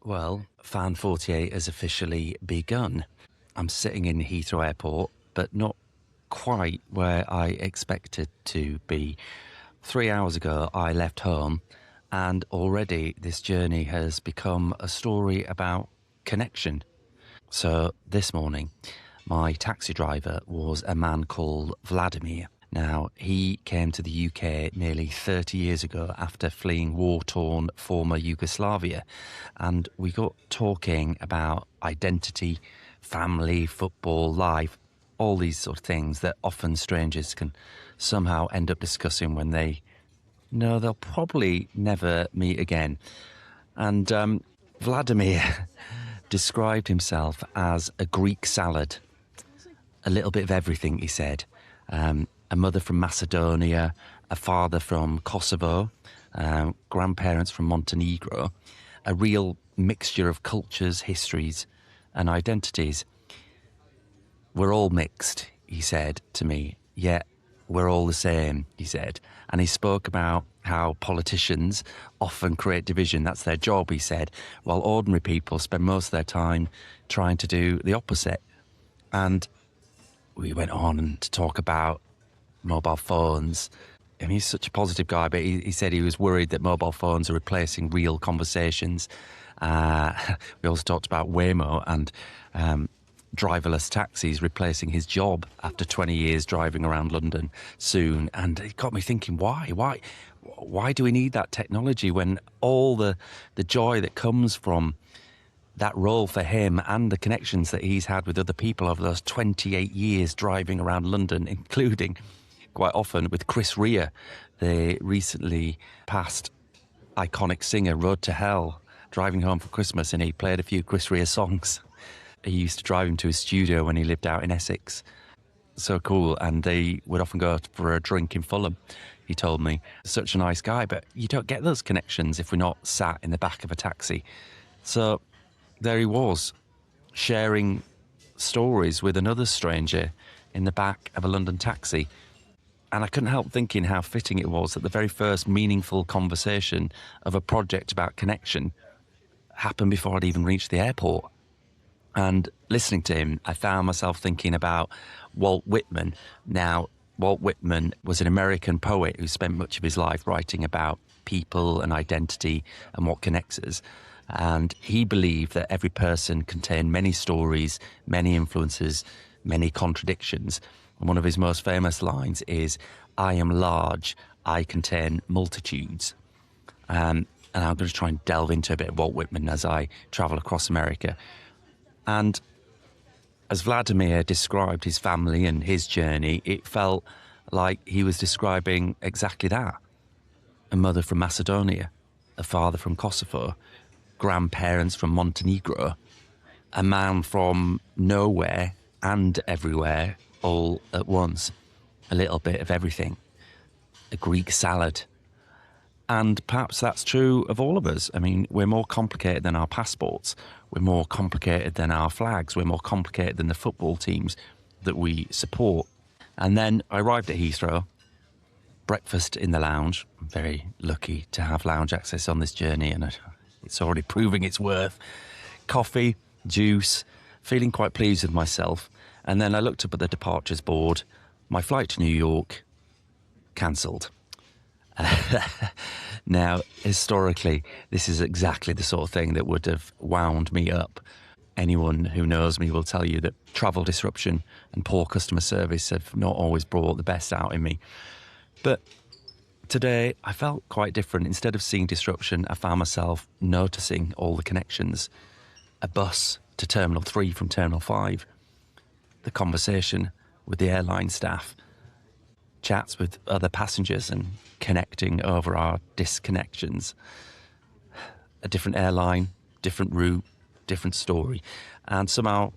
Well, Fan 48 has officially begun. I'm sitting in Heathrow Airport, but not quite where I expected to be. 3 hours ago, I left home, and already this journey has become a story about connection. So this morning, my taxi driver was a man called Vladimir. Now, he came to the UK nearly 30 years ago after fleeing war-torn former Yugoslavia, and we got talking about identity, family, football, life, all these sort of things that often strangers can somehow end up discussing when they know they'll probably never meet again. And Vladimir described himself as a Greek salad, a little bit of everything, he said. A mother from Macedonia, a father from Kosovo, grandparents from Montenegro, a real mixture of cultures, histories, and identities. We're all mixed, he said to me, yet we're all the same, he said. And he spoke about how politicians often create division. That's their job, he said, while ordinary people spend most of their time trying to do the opposite. And we went on to talk about mobile phones. I mean, he's such a positive guy, but he said he was worried that mobile phones are replacing real conversations. We also talked about Waymo and driverless taxis replacing his job after 20 years driving around London soon. And it got me thinking, why do we need that technology when all the joy that comes from that role for him and the connections that he's had with other people over those 28 years driving around London, including quite often with Chris Rea, the recently passed iconic singer, Road to Hell, driving home for Christmas, and he played a few Chris Rea songs. He used to drive him to his studio when he lived out in Essex. So cool. And they would often go for a drink in Fulham, he told me. Such a nice guy, but you don't get those connections if we're not sat in the back of a taxi. So there he was, sharing stories with another stranger in the back of a London taxi. And I couldn't help thinking how fitting it was that the very first meaningful conversation of a project about connection happened before I'd even reached the airport. And listening to him, I found myself thinking about Walt Whitman. Now, Walt Whitman was an American poet who spent much of his life writing about people and identity and what connects us. And he believed that every person contained many stories, many influences, many contradictions. And one of his most famous lines is, "I am large, I contain multitudes." And I'm going to try and delve into a bit of Walt Whitman as I travel across America. And as Vladimir described his family and his journey, it felt like he was describing exactly that. A mother from Macedonia, a father from Kosovo, grandparents from Montenegro, a man from nowhere and everywhere all at once, a little bit of everything, a Greek salad. And perhaps that's true of all of us. I mean, we're more complicated than our passports. We're more complicated than our flags. We're more complicated than the football teams that we support. And then I arrived at Heathrow, breakfast in the lounge. I'm very lucky to have lounge access on this journey, and it's already proving its worth. Coffee, juice, feeling quite pleased with myself. And then I looked up at the departures board. My flight to New York, cancelled. Now, historically, this is exactly the sort of thing that would have wound me up. Anyone who knows me will tell you that travel disruption and poor customer service have not always brought the best out in me. But today, I felt quite different. Instead of seeing disruption, I found myself noticing all the connections. A bus to Terminal 3 from Terminal 5. The conversation with the airline staff. Chats with other passengers and connecting over our disconnections. A different airline, different route, different story. And somehow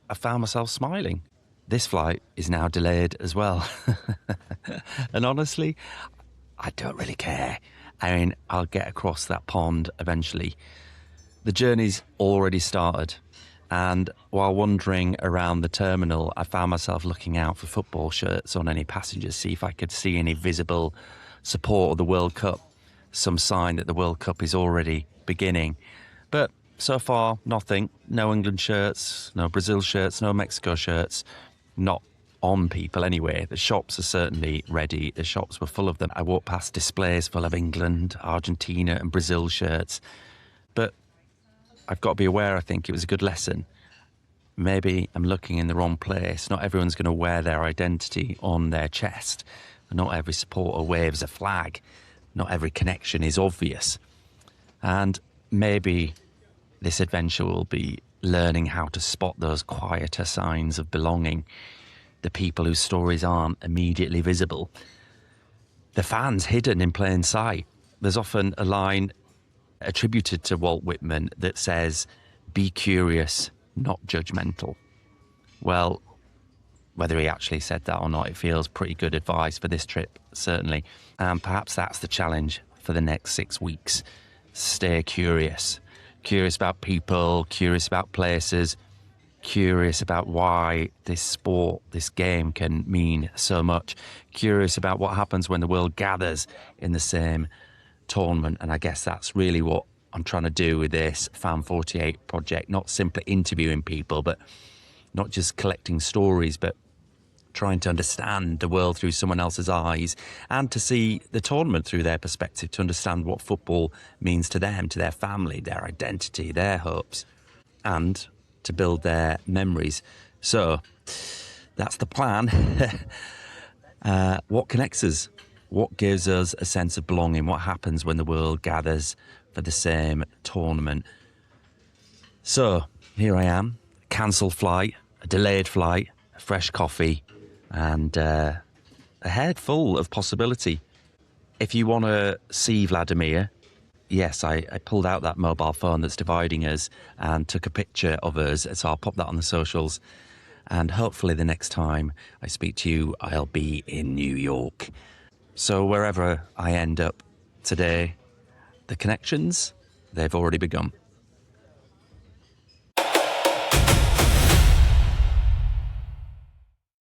I found myself smiling. This flight is now delayed as well. And honestly, I don't really care. I mean, I'll get across that pond eventually. The journey's already started. And while wandering around the terminal, I found myself looking out for football shirts on any passengers, see if I could see any visible support of the World Cup, some sign that the World Cup is already beginning. But So far, nothing. No England shirts, no Brazil shirts, no Mexico shirts. Not on people anyway. The shops are certainly ready. The shops were full of them. I walked past displays full of England, Argentina and Brazil shirts. But I've got to be aware, I think it was a good lesson. Maybe I'm looking in the wrong place. Not everyone's going to wear their identity on their chest. Not every supporter waves a flag. Not every connection is obvious. And maybe this adventure will be learning how to spot those quieter signs of belonging, the people whose stories aren't immediately visible, the fans hidden in plain sight. There's often a line attributed to Walt Whitman that says, "Be curious, not judgmental." Well, whether he actually said that or not, it feels pretty good advice for this trip, certainly. And perhaps that's the challenge for the next 6 weeks. Stay curious. Curious about people, curious about places, curious about why this sport, this game can mean so much. Curious about what happens when the world gathers in the same tournament. And I guess that's really what I'm trying to do with this Fan 48 project. Not simply interviewing people, but not just collecting stories, but trying to understand the world through someone else's eyes and to see the tournament through their perspective, to understand what football means to them, to their family, their identity, their hopes, and to build their memories. So that's the plan. What connects us? What gives us a sense of belonging? What happens when the world gathers for the same tournament? So here I am, cancelled flight, a delayed flight, a fresh coffee, and a head full of possibility. If you want to see Vladimir, yes, I pulled out that mobile phone that's dividing us and took a picture of us, so I'll pop that on the socials. And hopefully the next time I speak to you, I'll be in New York. So wherever I end up today, the connections, they've already begun.